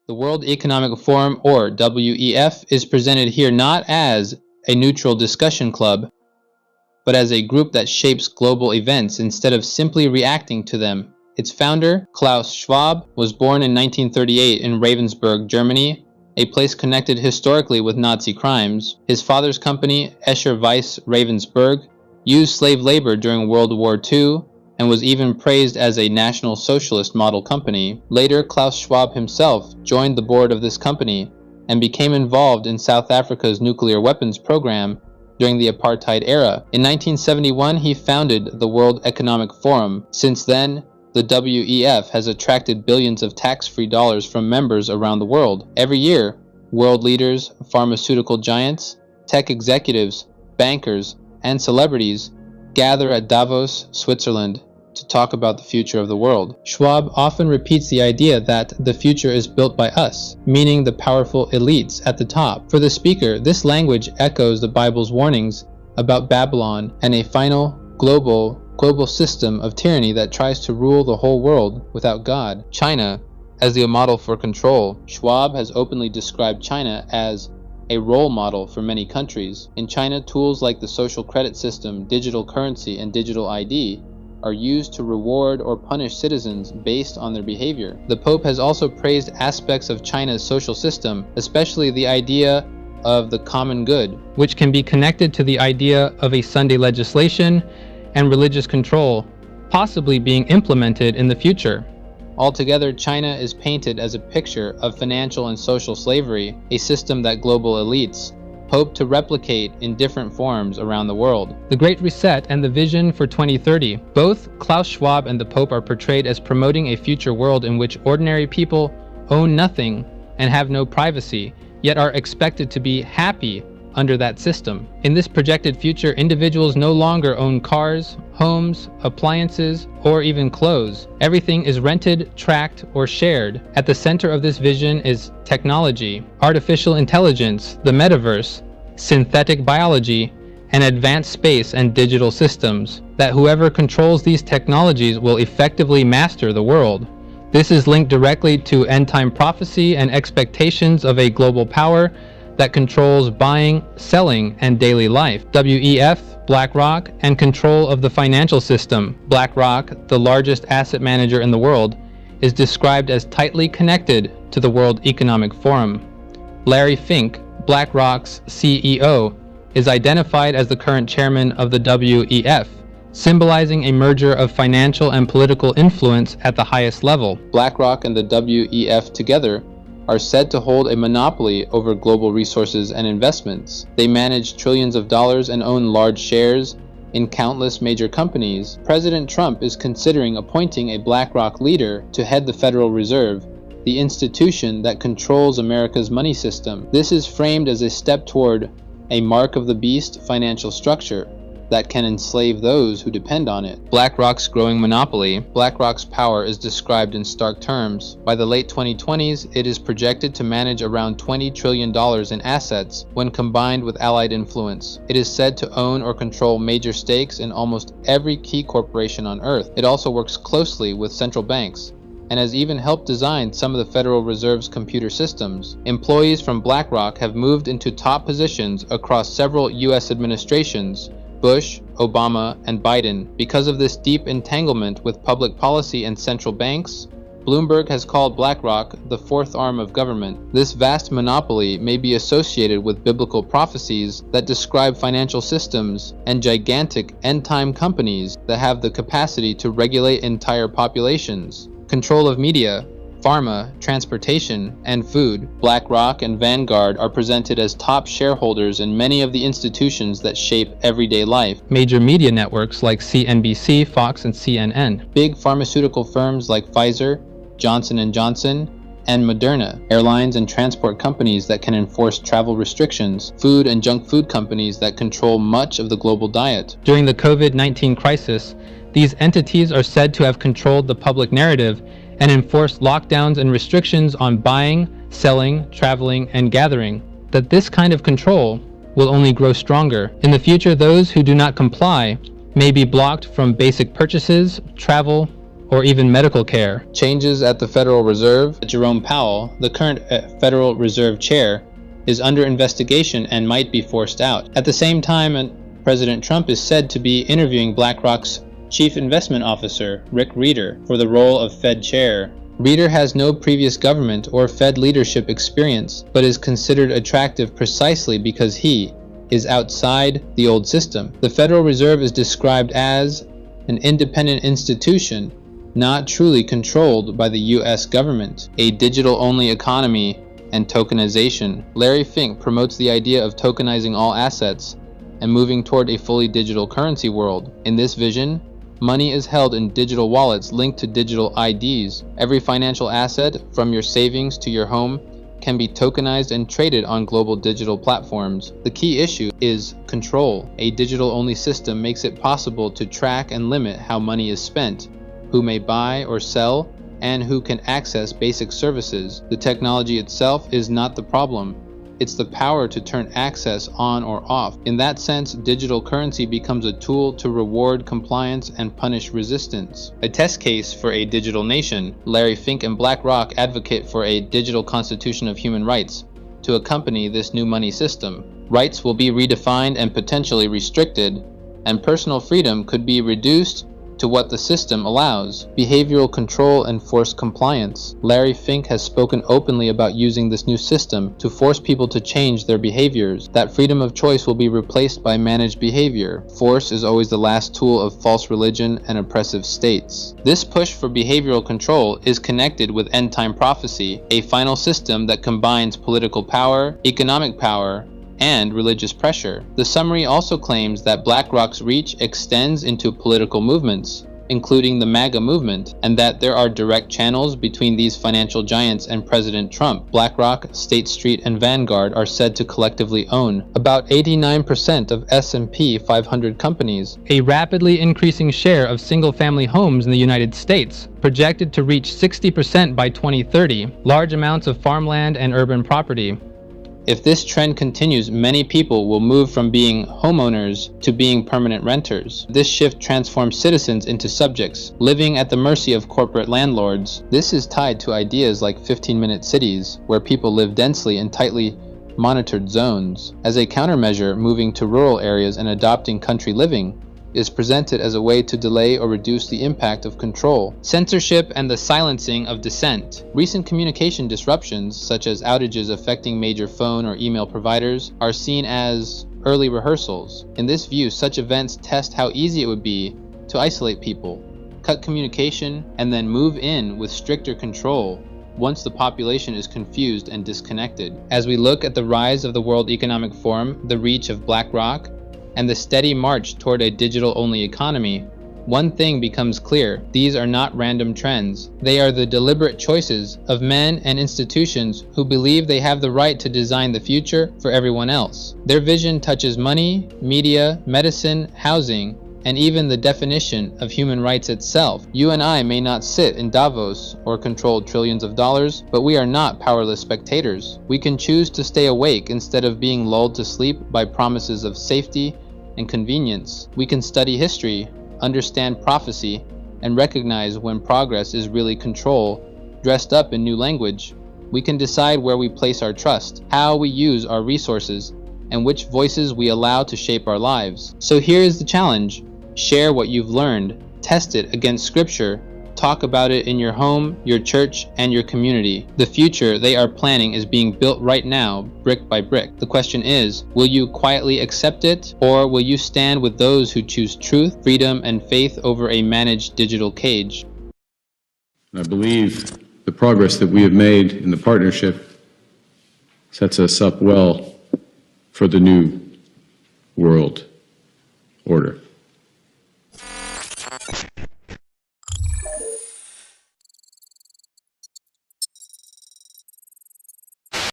The World Economic Forum, or WEF, is presented here not as a neutral discussion club, but as a group that shapes global events instead of simply reacting to them. Its founder, Klaus Schwab, was born in 1938 in Ravensburg, Germany, a place connected historically with Nazi crimes. His father's company, Escher Weiss Ravensburg, used slave labor during World War II and was even praised as a National Socialist model company. Later, Klaus Schwab himself joined the board of this company and became involved in South Africa's nuclear weapons program during the apartheid era. In 1971, he founded the World Economic Forum. Since then, the WEF has attracted billions of tax-free dollars from members around the world. Every year, world leaders, pharmaceutical giants, tech executives, bankers, and celebrities gather at Davos, Switzerland, to talk about the future of the world. Schwab often repeats the idea that the future is built by us, meaning the powerful elites at the top. For the speaker, this language echoes the Bible's warnings about Babylon and a final global system of tyranny that tries to rule the whole world without God. China as the model for control. Schwab has openly described China as a role model for many countries. In China, tools like the social credit system, digital currency, and digital ID are used to reward or punish citizens based on their behavior. The Pope has also praised aspects of China's social system, especially the idea of the common good, which can be connected to the idea of a Sunday legislation and religious control, possibly being implemented in the future. Altogether, China is painted as a picture of financial and social slavery, a system that global elites hope to replicate in different forms around the world. The Great Reset and the Vision for 2030. Both Klaus Schwab and the Pope are portrayed as promoting a future world in which ordinary people own nothing and have no privacy, yet are expected to be happy under that system. In this projected future, individuals no longer own cars, homes, appliances, or even clothes. Everything is rented, tracked, or shared. At the center of this vision is technology, artificial intelligence, the metaverse, synthetic biology, and advanced space and digital systems, that whoever controls these technologies will effectively master the world. This is linked directly to end-time prophecy and expectations of a global power that controls buying, selling, and daily life. WEF, BlackRock, and control of the financial system. BlackRock, the largest asset manager in the world, is described as tightly connected to the World Economic Forum. Larry Fink, BlackRock's CEO, is identified as the current chairman of the WEF, symbolizing a merger of financial and political influence at the highest level. BlackRock and the WEF together are said to hold a monopoly over global resources and investments. They manage trillions of dollars and own large shares in countless major companies. President Trump is considering appointing a BlackRock leader to head the Federal Reserve, the institution that controls America's money system. This is framed as a step toward a mark of the beast financial structure that can enslave those who depend on it. BlackRock's growing monopoly. BlackRock's power is described in stark terms. By the late 2020s, it is projected to manage around $20 trillion in assets when combined with allied influence. It is said to own or control major stakes in almost every key corporation on Earth. It also works closely with central banks and has even helped design some of the Federal Reserve's computer systems. Employees from BlackRock have moved into top positions across several U.S. administrations, Bush, Obama, and Biden. Because of this deep entanglement with public policy and central banks, Bloomberg has called BlackRock the fourth arm of government. This vast monopoly may be associated with biblical prophecies that describe financial systems and gigantic end-time companies that have the capacity to regulate entire populations. Control of media, pharma, transportation, and food. BlackRock and Vanguard are presented as top shareholders in many of the institutions that shape everyday life. Major media networks like CNBC, Fox, and CNN. Big pharmaceutical firms like Pfizer, Johnson & Johnson, and Moderna. Airlines and transport companies that can enforce travel restrictions. Food and junk food companies that control much of the global diet. During the COVID-19 crisis, these entities are said to have controlled the public narrative and enforced lockdowns and restrictions on buying, selling, traveling, and gathering. That this kind of control will only grow stronger. In the future, those who do not comply may be blocked from basic purchases, travel, or even medical care. Changes at the Federal Reserve. Jerome Powell, the current Federal Reserve Chair, is under investigation and might be forced out. At the same time, President Trump is said to be interviewing BlackRock's Chief Investment Officer, Rick Rieder, for the role of Fed Chair. Rieder has no previous government or Fed leadership experience, but is considered attractive precisely because he is outside the old system. The Federal Reserve is described as an independent institution, not truly controlled by the U.S. government. A digital-only economy and tokenization. Larry Fink promotes the idea of tokenizing all assets and moving toward a fully digital currency world. In this vision, money is held in digital wallets linked to digital IDs. Every financial asset, from your savings to your home, can be tokenized and traded on global digital platforms. The key issue is control. A digital-only system makes it possible to track and limit how money is spent, who may buy or sell, and who can access basic services. The technology itself is not the problem. It's the power to turn access on or off. In that sense, digital currency becomes a tool to reward compliance and punish resistance. A test case for a digital nation. Larry Fink and BlackRock advocate for a digital constitution of human rights to accompany this new money system. Rights will be redefined and potentially restricted, and personal freedom could be reduced to what the system allows. Behavioral control and forced compliance. Larry Fink has spoken openly about using this new system to force people to change their behaviors. That freedom of choice will be replaced by managed behavior. Force is always the last tool of false religion and oppressive states. This push for behavioral control is connected with end-time prophecy, a final system that combines political power, economic power, and religious pressure. The summary also claims that BlackRock's reach extends into political movements, including the MAGA movement, and that there are direct channels between these financial giants and President Trump. BlackRock, State Street, and Vanguard are said to collectively own about 89% of S&P 500 companies, a rapidly increasing share of single-family homes in the United States, projected to reach 60% by 2030, large amounts of farmland and urban property. If this trend continues, many people will move from being homeowners to being permanent renters. This shift transforms citizens into subjects, living at the mercy of corporate landlords. This is tied to ideas like 15-minute cities, where people live densely in tightly monitored zones. As a countermeasure, moving to rural areas and adopting country living is presented as a way to delay or reduce the impact of control. Censorship and the silencing of dissent. Recent communication disruptions, such as outages affecting major phone or email providers, are seen as early rehearsals. In this view, such events test how easy it would be to isolate people, cut communication, and then move in with stricter control once the population is confused and disconnected. As we look at the rise of the World Economic Forum, the reach of BlackRock, and the steady march toward a digital-only economy, one thing becomes clear: these are not random trends. They are the deliberate choices of men and institutions who believe they have the right to design the future for everyone else. Their vision touches money, media, medicine, housing, and even the definition of human rights itself. You and I may not sit in Davos or control trillions of dollars, but we are not powerless spectators. We can choose to stay awake instead of being lulled to sleep by promises of safety and convenience. We can study history, understand prophecy, and recognize when progress is really control, dressed up in new language. We can decide where we place our trust, how we use our resources, and which voices we allow to shape our lives. So here is the challenge. Share what you've learned, test it against Scripture, talk about it in your home, your church, and your community. The future they are planning is being built right now, brick by brick. The question is, will you quietly accept it, or will you stand with those who choose truth, freedom, and faith over a managed digital cage? I believe the progress that we have made in the partnership sets us up well for the new world order.